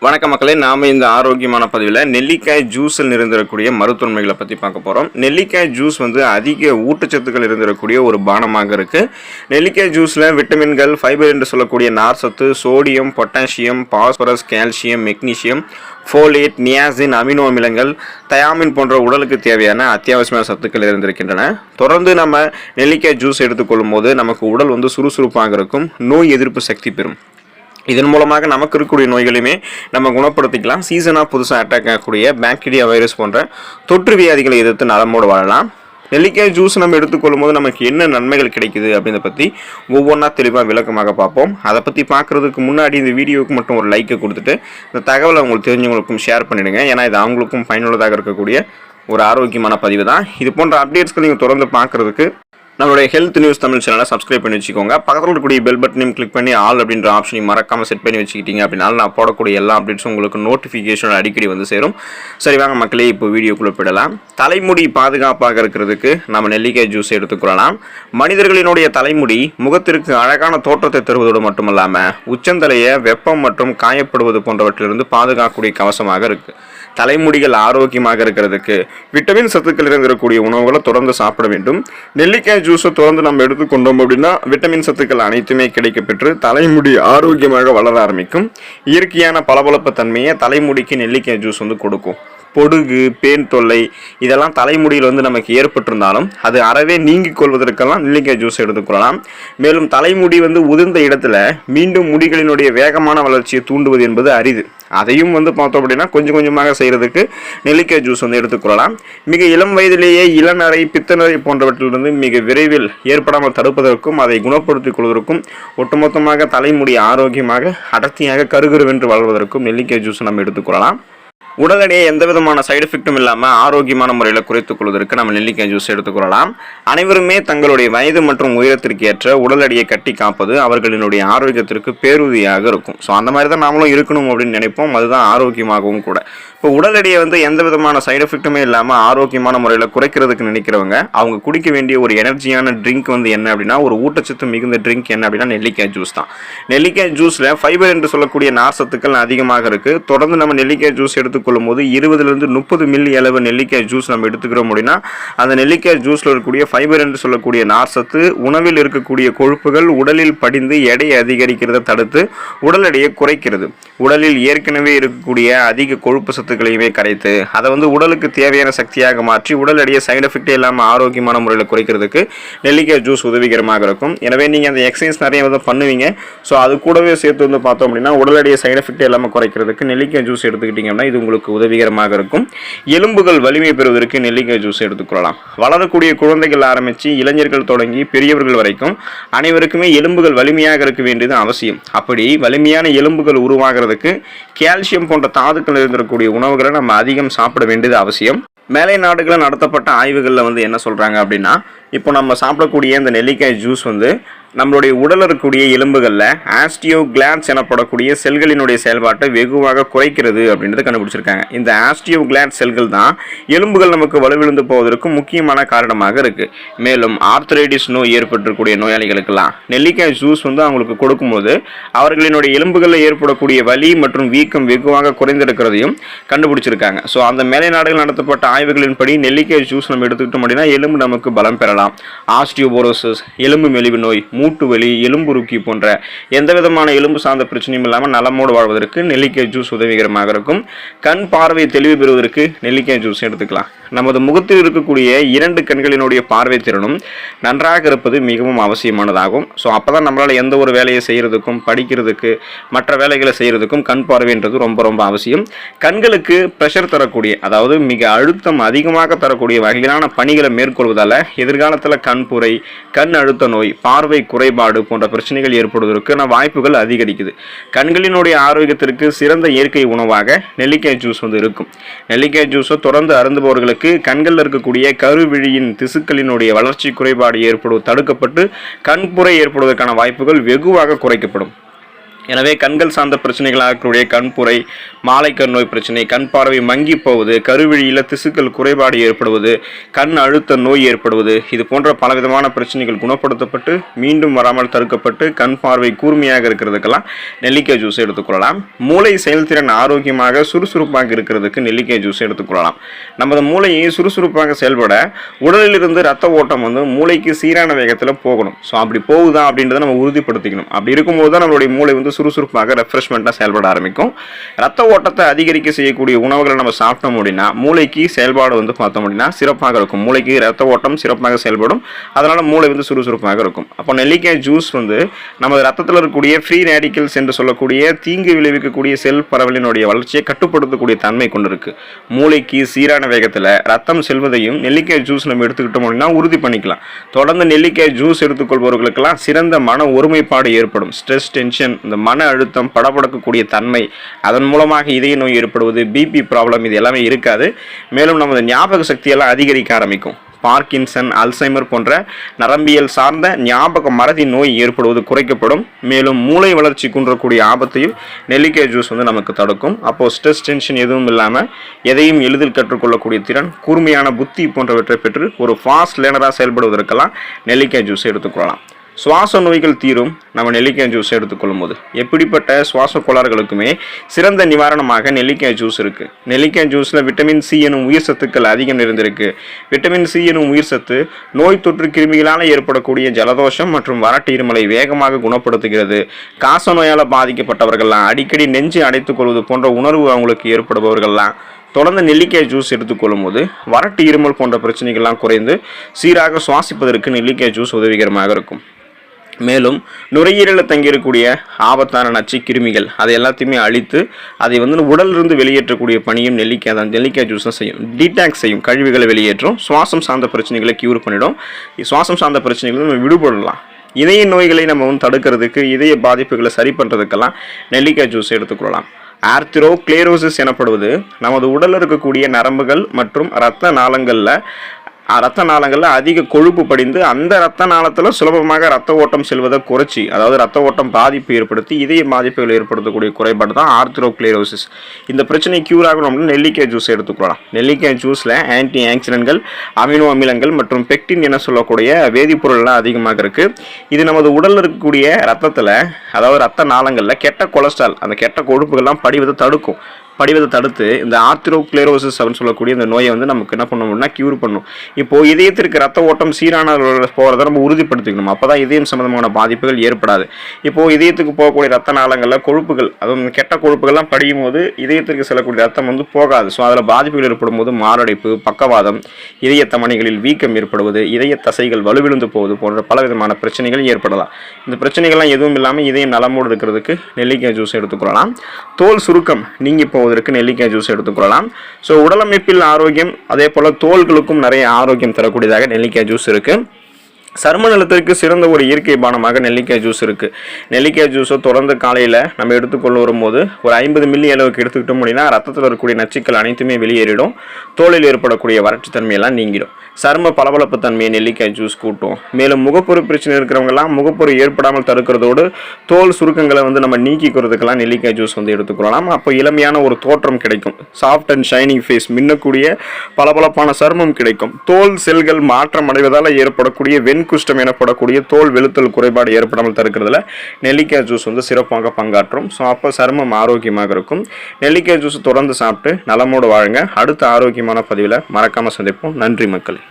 வணக்கம் மக்களே, நாம இந்த ஆரோக்கியமான பதிவில் நெல்லிக்காய் ஜூஸில் இருந்திருக்கக்கூடிய மருத்துவமைகளை பற்றி பார்க்க போகிறோம். நெல்லிக்காய் ஜூஸ் அதிக ஊட்டச்சத்துக்கள் இருந்திருக்கக்கூடிய ஒரு பானமாக இருக்குது. நெல்லிக்காய் ஜூஸில் விட்டமின்கள், ஃபைபர் என்று சொல்லக்கூடிய நார் சத்து, sodium, potassium, phosphorus, calcium, magnesium, folate, niacin, amino அமிலங்கள், தயாமின் போன்ற உடலுக்கு தேவையான அத்தியாவசியமான சத்துக்கள் இருந்திருக்கின்றன. தொடர்ந்து நம்ம நெல்லிக்காய் ஜூஸ் எடுத்துக்கொள்ளும் போது நமக்கு உடல் சுறுசுறுப்பாக இருக்கும், நோய் எதிர்ப்பு சக்தி பெறும். இதன் மூலமாக நமக்கு இருக்கக்கூடிய நோய்களையுமே நம்ம குணப்படுத்திக்கலாம். சீசனாக புதுசாக அட்டாக் ஆகக்கூடிய பாக்டீரியா, வைரஸ் போன்ற தொற்று வியாதிகளை எதிர்த்து நலமோடு வாழலாம். நெல்லிக்காய் ஜூஸ் நம்ம எடுத்துக்கொள்ளும் போது நமக்கு என்ன நன்மைகள் கிடைக்குது அப்படின்றத பற்றி ஒவ்வொன்றா தெளிவாக விளக்கமாக பார்ப்போம். அதை பற்றி பார்க்குறதுக்கு முன்னாடி இந்த வீடியோவுக்கு மட்டும் ஒரு லைக்கை கொடுத்துட்டு இந்த தகவலை உங்களுக்கு தெரிஞ்சவங்களுக்கும் ஷேர் பண்ணிவிடுங்க. ஏன்னா இது அவங்களுக்கும் பயனுள்ளதாக இருக்கக்கூடிய ஒரு ஆரோக்கியமான பதிவு தான். இது போன்ற அப்டேட்ஸ்க்கு நீங்கள் தொடர்ந்து பார்க்குறதுக்கு நம்மளுடைய ஹெல்த் நியூஸ் தமிழ் சேனலை சப்ஸ்கிரைப் பண்ணி வச்சுக்கோங்க. பக்கத்தில் இருக்கக்கூடிய பெல் பட்டனையும் கிளிக் பண்ணி ஆல் அப்படின்ற ஆப்ஷனையும் மறக்காமல் செட் பண்ணி வச்சுக்கிட்டீங்க அப்படின்னால நான் போடக்கூடிய எல்லா அப்டேட்ஸும் உங்களுக்கு நோட்டிஃபிகேஷன் அடிக்கடி சேரும். சரி வாங்க மக்களே, இப்போ வீடியோக்குள்ளே போயிடலாம். தலைமுடி பாதுகாப்பாக இருக்கிறதுக்கு நம்ம நெல்லிக்காய் ஜூஸ் எடுத்துக்கொள்ளலாம். மனிதர்களினுடைய தலைமுடி முகத்திற்கு அழகான தோற்றத்தை தருவதோடு மட்டுமல்லாமல் உச்சந்தலையை வெப்பம் மற்றும் காயப்படுவது போன்றவற்றிலிருந்து பாதுகாக்கக்கூடிய கவசமாக இருக்குது. தலைமுடிகள் ஆரோக்கியமாக இருக்கிறதுக்கு விட்டமின் சத்துக்கள் இருக்கக்கூடிய உணவுகளை தொடர்ந்து சாப்பிட வேண்டும். நெல்லிக்காய் ஜூஸை தொடர்ந்து நம்ம எடுத்துக்கொண்டோம் அப்படின்னா விட்டமின் சத்துக்கள் அனைத்துமே கிடைக்கப்பெற்று தலைமுடி ஆரோக்கியமாக வளர ஆரம்பிக்கும். இயற்கையான பளபளப்பு தன்மையை தலைமுடிக்கு நெல்லிக்காய் ஜூஸ் கொடுக்கும். பொடுகு, பேன் தொல்லை இதெல்லாம் தலைமுடியில் நமக்கு ஏற்பட்டிருந்தாலும் அது அறவே நீங்கிக் கொள்வதற்கெல்லாம் நெல்லிக்காய் ஜூஸ் எடுத்துக்கொள்ளலாம். மேலும் தலைமுடி உதிர்ந்த இடத்துல மீண்டும் முடிகளினுடைய வேகமான வளர்ச்சியை தூண்டுவது என்பது அரிது. அதையும் பார்த்தோம் அப்படின்னா கொஞ்சம் கொஞ்சமாக செய்கிறதுக்கு நெல்லிக்காய் ஜூஸ் எடுத்துக்கொள்ளலாம். மிக இளம் வயதிலேயே இளநரை, பித்தநரை போன்றவற்றிலிருந்து மிக விரைவில் ஏற்படாமல் தடுப்பதற்கும் அதை குணப்படுத்திக் கொள்வதற்கும் ஒட்டுமொத்தமாக தலைமுடி ஆரோக்கியமாக அடர்த்தியாக கருகருவென்று வளர்வதற்கும் நெல்லிக்காய் ஜூஸ் நம்ம எடுத்துக்கொள்ளலாம். உடல் எடையை எந்த விதமான சைடு எஃபெக்டும் இல்லாமல் ஆரோக்கியமான முறையில் குறைத்துக் கொள்வதற்கு நம்ம நெல்லிக்காய் ஜூஸ் எடுத்துக்கொள்ளலாம். அனைவருமே தங்களுடைய வயது மற்றும் உயரத்திற்கு ஏற்ற உடல் எடையை கட்டி காப்பது அவர்களினுடைய ஆரோக்கியத்திற்கு பேருதியாக இருக்கும். ஸோ அந்த மாதிரி தான் நாமளும் இருக்கணும் அப்படின்னு நினைப்போம். அதுதான் ஆரோக்கியமாகவும் கூட. இப்போ உடல் எடையை எந்த விதமான சைடு எஃபெக்ட்டுமே இல்லாமல் ஆரோக்கியமான முறையில் குறைக்கிறதுக்கு நினைக்கிறவங்க அவங்க குடிக்க வேண்டிய ஒரு எனர்ஜியான ட்ரிங்க் என்ன அப்படின்னா, ஒரு ஊட்டச்சத்து மிகுந்த ட்ரிங்க் என்ன அப்படின்னா நெல்லிக்காய் ஜூஸ் தான். நெல்லிக்காய் ஜூஸில் ஃபைபர் என்று சொல்லக்கூடிய நார் சத்துக்கள் அதிகமாக இருக்குது. தொடர்ந்து நம்ம நெல்லிக்காய் ஜூஸ் எடுத்துக்கொள்ளும் போது 20 to 30 மில்லி அளவு நெல்லிக்காய் ஜூஸ் நம்ம எடுத்துக்கிறோம் அப்படின்னா அந்த நெல்லிக்காய் ஜூஸில் இருக்கக்கூடிய ஃபைபர் என்று சொல்லக்கூடிய நார் சத்து உணவில் இருக்கக்கூடிய கொழுப்புகள் உடலில் படிந்து எடையை அதிகரிக்கிறத தடுத்து உடல் எடையை குறைக்கிறது. உடலில் ஏற்கனவே இருக்கக்கூடிய அதிக கொழுப்பு சத்துக்களையுமே கரைத்து அதை உடலுக்கு தேவையான சக்தியாக மாற்றி உடல் எடையை சைடு எஃபெக்டே இல்லாமல் ஆரோக்கியமான முறையில் குறைக்கிறதுக்கு நெல்லிக்காய் ஜூஸ் உதவிகரமாக இருக்கும். எனவே நீங்கள் அந்த எக்ஸசைஸ் நிறைய பண்ணுவீங்க. ஸோ அது கூடவே சேர்த்து பார்த்தோம் அப்படின்னா உடல் எடையை சைடு எஃபெக்டே இல்லாமல் குறைக்கிறதுக்கு நெல்லிக்காய் ஜூஸ் எடுத்துக்கிட்டிங்கன்னா இது உங்களுக்கு உதவிகரமாக இருக்கும். எலும்புகள் வலிமை பெறுவதற்கு நெல்லிக்காய் ஜூஸ் எடுத்துக்கொள்ளலாம். வளரக்கூடிய குழந்தைகள் ஆரம்பித்து இளைஞர்கள் தொடங்கி பெரியவர்கள் வரைக்கும் அனைவருக்குமே எலும்புகள் வலிமையாக இருக்க வேண்டியது அவசியம். அப்படி வலிமையான எலும்புகள் உருவாகிறதுக்கு கால்சியம் போன்ற தாதுக்கள் இருந்திருக்கக்கூடிய உணவுகளை நம்ம அதிகம் சாப்பிட வேண்டியது அவசியம். மேலை நாடுகளில் நடத்தப்பட்ட ஆய்வுகளில் என்ன சொல்கிறாங்க அப்படின்னா, இப்போ நம்ம சாப்பிடக்கூடிய இந்த நெல்லிக்காய் ஜூஸ் நம்மளுடைய உடலில் இருக்கக்கூடிய எலும்புகளில் ஆஸ்டியோகிளாட்ஸ் எனப்படக்கூடிய செல்களினுடைய செயல்பாட்டை வெகுவாக குறைக்கிறது அப்படின்றத கண்டுபிடிச்சிருக்காங்க. இந்த ஆஸ்டியோகிளாட் செல்கள் தான் எலும்புகள் நமக்கு வலுவிழந்து போவதற்கு முக்கியமான காரணமாக இருக்குது. மேலும் ஆர்த்தரைட்டிஸ் நோய் ஏற்பட்டிருக்கக்கூடிய நோயாளிகளுக்கெல்லாம் நெல்லிக்காய் ஜூஸ் அவங்களுக்கு கொடுக்கும்போது அவர்களினுடைய எலும்புகளில் ஏற்படக்கூடிய வலி மற்றும் வீக்கம் வெகுவாக குறைந்திருக்கிறதையும் கண்டுபிடிச்சிருக்காங்க. ஸோ அந்த மேலை நாடுகள் நடத்தப்பட்ட ஆய்வுகளின்படி நெல்லிக்காய் ஜூஸ் நம்ம எடுத்துக்கிட்டோம் அப்படின்னா எலும்பு நமக்கு பலம் பெறலாம். ஆஸ்டியோபோரோசிஸ், எலும்பு மெலிவு நோய், மூட்டு வலி, எலும்புருக்கி போன்ற எந்த விதமான எலும்பு சார்ந்த பிரச்சனையும் இல்லாமல் நலமோடு வாழ்வதற்கு நெல்லிக்காய் ஜூஸ் உதவிகரமாக இருக்கும். கண் பார்வை தெளிவு பெறுவதற்கு நெல்லிக்காய் ஜூஸ் எடுத்துக்கலாம். நமது முகத்தில் இருக்கக்கூடிய 2 கண்களினுடைய பார்வை திறனும் நன்றாக இருப்பது மிகவும் அவசியமானதாகும். ஸோ அப்போ தான் நம்மளால் எந்த ஒரு வேலையை செய்கிறதுக்கும் படிக்கிறதுக்கு மற்ற வேலைகளை செய்கிறதுக்கும் கண் பார்வைன்றது ரொம்ப ரொம்ப அவசியம். கண்களுக்கு ப்ரெஷர் தரக்கூடிய, அதாவது மிக அழுத்தம் அதிகமாக தரக்கூடிய வகையிலான பணிகளை மேற்கொள்வதால் எதிர்காலத்தில் கண்புரை, கண் அழுத்த நோய், பார்வை குறைபாடு போன்ற பிரச்சனைகள் ஏற்படுவதற்கான வாய்ப்புகள் அதிகரிக்குது. கண்களினுடைய ஆரோக்கியத்திற்கு சிறந்த இயற்கை உணவாக நெல்லிக்காய் ஜூஸ் இருக்கும். நெல்லிக்காய் ஜூஸை தொடர்ந்து அருந்துபவர்களுக்கு கண்களில் இருக்கக்கூடிய கருவிழியின் திசுக்களினுடைய வளர்ச்சி குறைபாடு ஏற்படுவது தடுக்கப்பட்டு கண்புரை ஏற்படுவதற்கான வாய்ப்புகள் வெகுவாக குறைக்கப்படும். எனவே கண்கள் சார்ந்த பிரச்சனைகளாக இருக்கக்கூடிய கண்புரை, மாலைக்கண் நோய் பிரச்சனை, கண் பார்வை மங்கி போவது, கருவிழியில் திசுக்கள் குறைபாடு ஏற்படுவது, கண் அழுத்த நோய் ஏற்படுவது, இது போன்ற பலவிதமான பிரச்சனைகள் குணப்படுத்தப்பட்டு மீண்டும் வராமல் தடுக்கப்பட்டு கண் பார்வை கூர்மையாக இருக்கிறதுக்கெல்லாம் நெல்லிக்காய் ஜூஸ் எடுத்துக்கொள்ளலாம். மூளை செயல்திறன் ஆரோக்கியமாக சுறுசுறுப்பாக இருக்கிறதுக்கு நெல்லிக்காய் ஜூஸ் எடுத்துக்கொள்ளலாம். நமது மூளையை சுறுசுறுப்பாக செயல்பட உடலிலிருந்து ரத்த ஓட்டம் வந்து மூளைக்கு சீரான வேகத்தில் போகணும். ஸோ அப்படி போகுதா அப்படின்றத நம்ம உறுதிப்படுத்திக்கணும். அப்படி இருக்கும்போது தான் நம்மளுடைய மூளை வந்து சுறுசுறுப்பாக ரெஃப்ரெஷ்மெண்ட்டாக செயல்பட ஆரம்பிக்கும். ரத்த ஓட்டத்தை அதிகரிக்க செய்யக்கூடிய உணவுகளை நம்ம சாப்பிட்டோம் அப்படின்னா மூளைக்கு செயல்பாடு வந்து பார்த்தோம் அப்படின்னா சிறப்பாக இருக்கும். மூளைக்கு ரத்த ஓட்டம் சிறப்பாக செயல்படும். அதனால் மூளை வந்து சுறுசுறுப்பாக இருக்கும். அப்போ நெல்லிக்காய் ஜூஸ் வந்து நமது ரத்தத்தில் இருக்கக்கூடிய ஃப்ரீ ரேடிக்கல்ஸ் என்று சொல்லக்கூடிய தீங்கு விளைவிக்கக்கூடிய செல் பரவலினுடைய வளர்ச்சியை கட்டுப்படுத்தக்கூடிய தன்மை கொண்டிருக்கு. மூளைக்கு சீரான வேகத்தில் ரத்தம் செல்வதையும் நெல்லிக்காய் ஜூஸ் நம்ம எடுத்துக்கிட்டோம் அப்படின்னா உறுதி பண்ணிக்கலாம். தொடர்ந்து நெல்லிக்காய் ஜூஸ் எடுத்துக்கொள்பவர்களுக்கெல்லாம் சிறந்த மன ஒருமைப்பாடு ஏற்படும். ஸ்ட்ரெஸ், டென்ஷன், இந்த மன அழுத்தம், படபடக்கக்கூடிய தன்மை, அதன் மூலமாக இதய நோய் ஏற்படுவது, பிபி ப்ராப்ளம், இது எல்லாமே இருக்காது. மேலும் நமது ஞாபக சக்தியெல்லாம் அதிகரிக்க ஆரம்பிக்கும். பார்க்கின்சன், அல்சைமர் போன்ற நரம்பியல் சார்ந்த ஞாபக மறதி நோய் ஏற்படுவது குறைக்கப்படும். மேலும் மூளை வளர்ச்சி குன்றக்கூடிய ஆபத்தையும் நெல்லிக்காய் ஜூஸ் வந்து நமக்கு தடுக்கும். அப்போது ஸ்ட்ரெஸ், டென்ஷன் எதுவும் இல்லாமல் எதையும் எளிதில் கற்றுக்கொள்ளக்கூடிய திறன், கூர்மையான புத்தி போன்றவற்றை பெற்று ஒரு ஃபாஸ்ட் லேர்னராக செயல்படுவதற்கெல்லாம் நெல்லிக்காய் ஜூஸ் எடுத்துக்கொள்ளலாம். சுவாச நோய்கள் தீரும் நம்ம நெல்லிக்காய் ஜூஸ் எடுத்துக்கொள்ளும் போது. எப்படிப்பட்ட சுவாச கோளாறுகளுக்குமே சிறந்த நிவாரணமாக நெல்லிக்காய் ஜூஸ் இருக்கு. நெல்லிக்காய் ஜூஸில் விட்டமின் சி எனும் உயிர் சத்துக்கள் அதிகம் நிறைந்திருக்கு. விட்டமின் சி எனும் உயிர் சத்து நோய் தொற்று கிருமிகளால் ஏற்படக்கூடிய ஜலதோஷம் மற்றும் வறட்டு இருமலை வேகமாக குணப்படுத்துகிறது. காச நோயால் பாதிக்கப்பட்டவர்கள்லாம், அடிக்கடி நெஞ்சு அடைத்துக் கொள்வது போன்ற உணர்வு அவங்களுக்கு ஏற்படுபவர்கள்லாம் தொடர்ந்து நெல்லிக்காய் ஜூஸ் எடுத்துக்கொள்ளும் போது வறட்டு இருமல் போன்ற பிரச்சனைகள்லாம் குறைந்து சீராக சுவாசிப்பதற்கு நெல்லிக்காய் ஜூஸ் உதவிகரமாக இருக்கும். மேலும் நுரையீரலில் தங்கியிருக்கக்கூடிய ஆபத்தான நச்சு கிருமிகள் அதை எல்லாத்தையுமே அழித்து அதை வந்து உடலிருந்து வெளியேற்றக்கூடிய பணியும் நெல்லிக்காய் ஜூஸ் தான் செய்யும். டீடாக்ஸ் செய்யும், கழிவுகளை வெளியேற்றும். சுவாசம் சார்ந்த பிரச்சனைகளை கியூர் பண்ணிடும். சுவாசம் சார்ந்த பிரச்சனைகளை நம்ம விடுபடலாம். இதய நோய்களை நம்ம வந்து தடுக்கிறதுக்கு, இதய பாதிப்புகளை சரி பண்ணுறதுக்கெல்லாம் நெல்லிக்காய் ஜூஸ் எடுத்துக்கொள்ளலாம். ஆர்த்திரோக்ளேரோசிஸ் எனப்படுவது நமது உடலில் இருக்கக்கூடிய நரம்புகள் மற்றும் இரத்த நாளங்களில் அதிக கொழுப்பு படிந்து அந்த இரத்த நாளத்தில் சுலபமாக ரத்த ஓட்டம் செல்வதை குறைச்சி, அதாவது ரத்த ஓட்டம் பாதிப்பு ஏற்படுத்தி இதய பாதிப்புகள் ஏற்படுத்தக்கூடிய குறைபாடு தான் ஆர்த்திரோக்ளேரோசிஸ். இந்த பிரச்சனை கியூர் ஆகணும்னு நெல்லிக்காய் ஜூஸ் எடுத்துக்கலாம். நெல்லிக்காய் ஜூஸில் ஆன்டி ஆக்சிடென்ட்கள், அமினோ அமிலங்கள் மற்றும் பெக்டின் என சொல்லக்கூடிய வேதிப்பொருள்லாம் அதிகமாக இருக்குது. இது நமது உடலில் இருக்கக்கூடிய ரத்தத்தில், அதாவது ரத்த நாளங்களில் கெட்ட கொலஸ்ட்ரால், அந்த கெட்ட கொழுப்புகள்லாம் படிவதை தடுத்து இந்த ஆர்த்திரோக்ளேரோசிஸ் அப்படின்னு சொல்லக்கூடிய இந்த நோயை வந்து நமக்கு என்ன பண்ணணும்னா கியூர் பண்ணும். இப்போது இதயத்திற்கு ரத்த ஓட்டம் சீரான போகிறத நம்ம உறுதிப்படுத்திக்கணும். அப்போ தான் இதயம் சம்பந்தமான பாதிப்புகள் ஏற்படாது. இப்போது இதயத்துக்கு போகக்கூடிய ரத்த நாளங்களில் கொழுப்புகள், அதுவும் கெட்ட கொழுப்புகள்லாம் படியும் போது இதயத்திற்கு செல்லக்கூடிய ரத்தம் வந்து போகாது. ஸோ அதில் பாதிப்புகள் ஏற்படும் போது மாரடைப்பு, பக்கவாதம், இதய தமனிகளில் வீக்கம் ஏற்படுவது, இதய தசைகள் வலுவிழுந்து போவது போன்ற பலவிதமான பிரச்சனைகள் ஏற்படலாம். இந்த பிரச்சனைகள்லாம் எதுவும் இல்லாமல் இதயம் நலமோடு இருக்கிறதுக்கு நெல்லிக்காய் ஜூஸ் எடுத்துக்கொள்ளலாம். தோல் சுருக்கம் நீங்கி போவதற்கு நெல்லிக்காய் ஜூஸ் எடுத்துக்கொள்ளலாம். ஸோ உடலமைப்பில் ஆரோக்கியம், அதே போல் தோள்களுக்கும் நிறைய ஆரோக்கியம் தரக்கூடியதாக நெல்லிக்காய் ஜூஸ் இருக்குது. சரும நலத்திற்கு சிறந்த ஒரு இயற்கை பானமாக நெல்லிக்காய் ஜூஸ் இருக்குது. நெல்லிக்காய் ஜூஸை தொடர்ந்து காலையில் நம்ம எடுத்துக்கொள்ள வரும்போது ஒரு 50 மில்லி அளவுக்கு எடுத்துக்கிட்டோம் அப்படின்னா ரத்தத்தில் இருக்கக்கூடிய நச்சுக்கள் அனைத்துமே வெளியேறிடும். தோலில் ஏற்படக்கூடிய வறட்சி தன்மையெல்லாம் நீங்கிடும். சரும பளபளப்பு தன்மையை நெல்லிக்காய் ஜூஸ் கூட்டும். மேலும் முகப்பொரு பிரச்சனை இருக்கிறவங்கலாம் முகப்பொரு ஏற்படாமல் தடுக்கிறதோடு தோல் சுருக்கங்களை வந்து நம்ம நீக்கிக்கிறதுக்கெல்லாம் நெல்லிக்காய் ஜூஸ் வந்து எடுத்துக்கொள்ளலாம். அப்போ இளமையான ஒரு தோற்றம் கிடைக்கும். சாஃப்ட் அண்ட் ஷைனிங் ஃபேஸ், மின்னக்கூடிய பளபளப்பான சருமம் கிடைக்கும். தோல் செல்கள் மாற்றம் அடைவதால் ஏற்படக்கூடிய வெண்குஷ்டம் எனப்படக்கூடிய தோல் வெளுத்தல் குறைபாடு ஏற்படாமல் தடுக்கிறதுல நெல்லிக்காய் ஜூஸ் வந்து சிறப்பாக பங்காற்றும். ஸோ அப்போ சருமம் ஆரோக்கியமாக இருக்கும். நெல்லிக்காய் ஜூஸ் தொடர்ந்து சாப்பிட்டு நலமோடு வாழுங்க. அடுத்த ஆரோக்கியமான பதிவில் மறக்காமல் சந்திப்போம். நன்றி மக்களே.